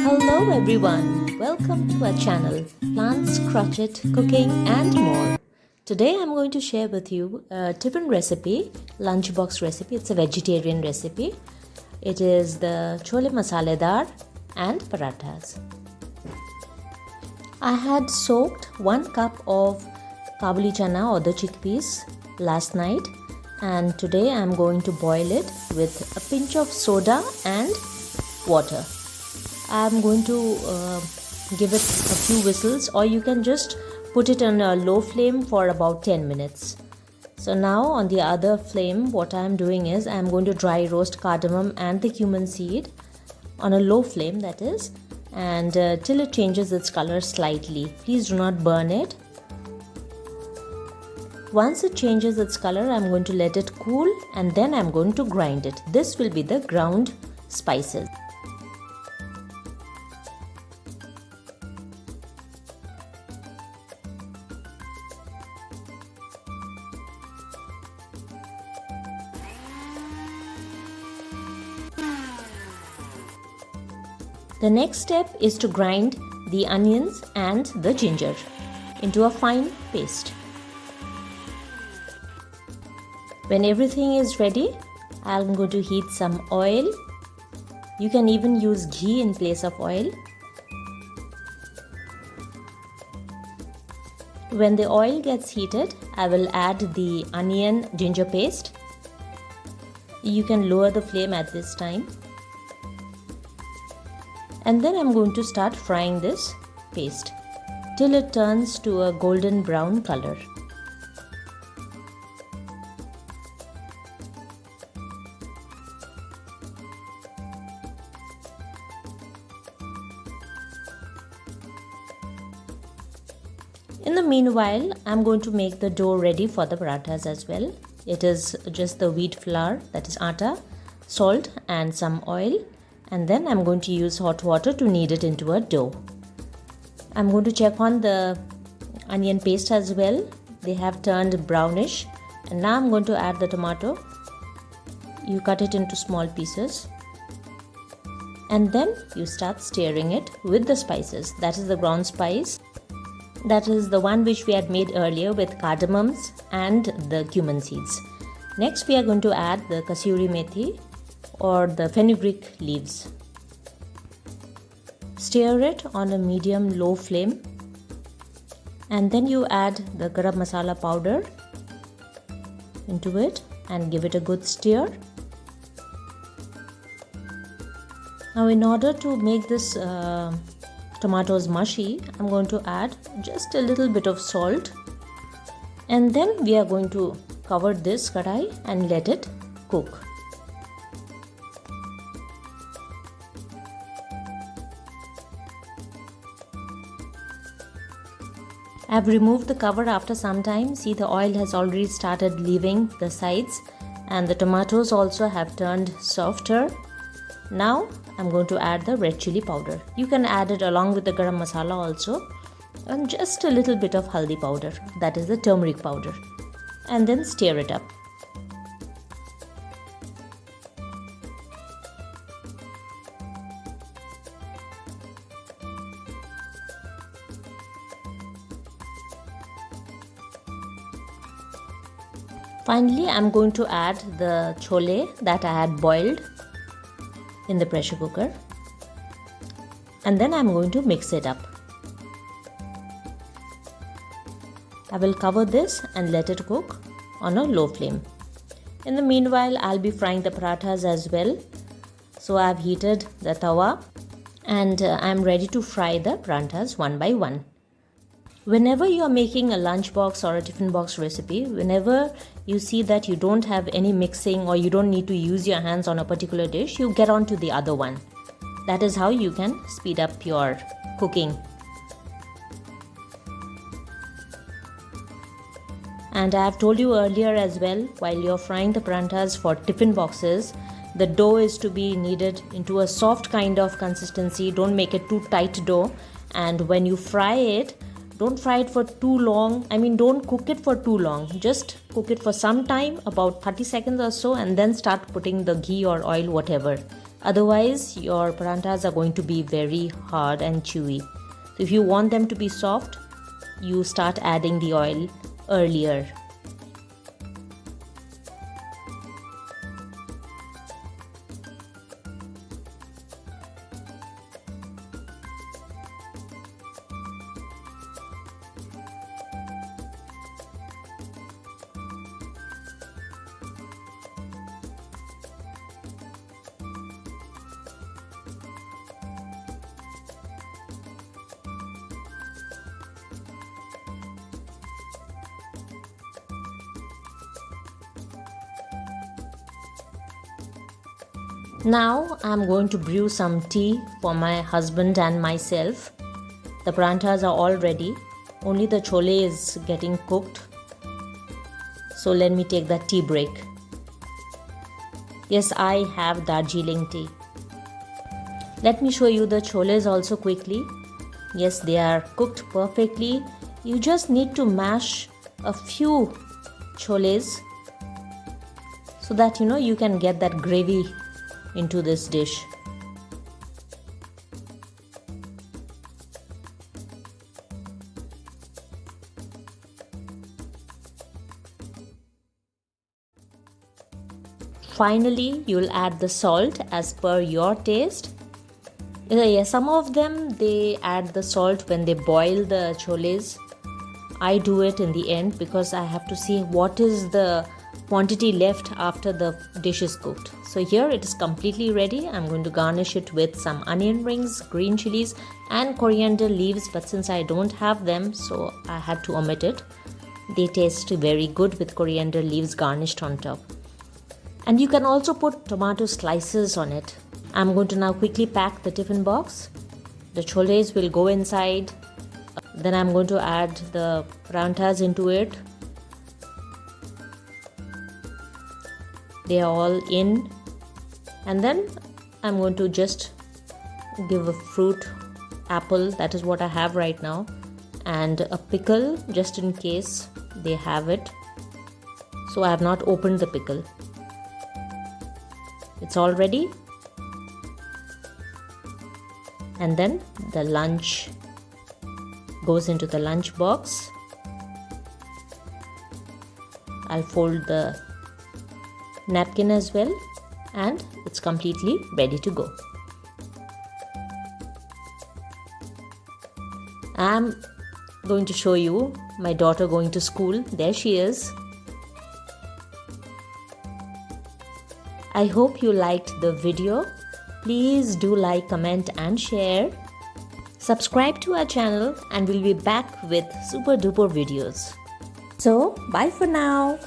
Hello everyone, welcome to our channel Plants, Crochet, Cooking and more. Today I'm going to share with you a tiffin recipe, lunchbox recipe. It's a vegetarian recipe. It is the chole masaledar and parathas. I had soaked 1 cup of kabuli chana or the chickpeas last night, and today I'm going to boil it with a pinch of soda and water. I'm going to give it a few whistles, or you can just put it on a low flame for about 10 minutes. So now on the other flame, what I'm doing is I'm going to dry roast cardamom and the cumin seed on a low flame, that is, and till it changes its color slightly. Please do not burn it. Once it changes its color, I'm going to let it cool and then I'm going to grind it. This will be the ground spices. The next step is to grind the onions and the ginger into a fine paste. When everything is ready, I'm going to heat some oil. You can even use ghee in place of oil. When the oil gets heated, I will add the onion ginger paste. You can lower the flame at this time. And then I'm going to start frying this paste till it turns to a golden brown color. In the meanwhile, I'm going to make the dough ready for the parathas as well. It is just the wheat flour, that is atta, salt and some oil. And then I'm going to use hot water to knead it into a dough. I'm going to check on the onion paste as well. They have turned brownish. And now I'm going to add the tomato. You cut it into small pieces. And then you start stirring it with the spices. That is the ground spice. That is the one which we had made earlier with cardamoms and the cumin seeds. Next we are going to add the kasuri methi or the fenugreek leaves. Stir it on a medium-low flame, and then you add the garam masala powder into it and give it a good stir. Now in order to make this tomatoes mushy, I'm going to add just a little bit of salt, and then we are going to cover this kadai and let it cook. I've removed the cover after some time. See, the oil has already started leaving the sides and the tomatoes also have turned softer. Now I'm going to add the red chilli powder. You can add it along with the garam masala also, and just a little bit of haldi powder, that is the turmeric powder, and then stir it up. Finally, I'm going to add the chole that I had boiled in the pressure cooker, and then I'm going to mix it up. I will cover this and let it cook on a low flame. In the meanwhile, I'll be frying the parathas as well. So I've heated the tawa and I'm ready to fry the parathas one by one. Whenever you are making a lunchbox or a tiffin box recipe, whenever you see that you don't have any mixing or you don't need to use your hands on a particular dish, you get on to the other one. That is how you can speed up your cooking. And I have told you earlier as well, while you're frying the parathas for tiffin boxes, the dough is to be kneaded into a soft kind of consistency. Don't make it too tight dough. And when you fry it, don't fry it for too long. Don't cook it for too long. Just cook it for some time, about 30 seconds or so, and then start putting the ghee or oil, whatever. Otherwise, your parathas are going to be very hard and chewy. So if you want them to be soft, you start adding the oil earlier. Now I'm going to brew some tea for my husband and myself. The parathas are all ready. Only the chole is getting cooked. So let me take that tea break. Yes, I have Darjeeling tea. Let me show you the choles also quickly. Yes, they are cooked perfectly. You just need to mash a few choles so that you can get that gravy into this dish. Finally, you'll add the salt as per your taste. Some of them they add the salt when they boil the choles. I do it in the end because I have to see what is the quantity left after the dish is cooked. So here it is completely ready. I'm going to garnish it with some onion rings, green chillies and coriander leaves, but since I don't have them, so I had to omit it. They taste very good with coriander leaves garnished on top. And you can also put tomato slices on it. I'm going to now quickly pack the tiffin box. The choles will go inside. Then I'm going to add the parathas into it. They are all in, and then I'm going to just give a fruit, apple, that is what I have right now, and a pickle just in case they have it. So I have not opened the pickle. It's all ready. And then the lunch goes into the lunch box. I'll fold the napkin as well, and it's completely ready to go. I'm going to show you my daughter going to school. There she is. I hope you liked the video. Please do like, comment and share. Subscribe to our channel and we'll be back with super duper videos. So bye for now.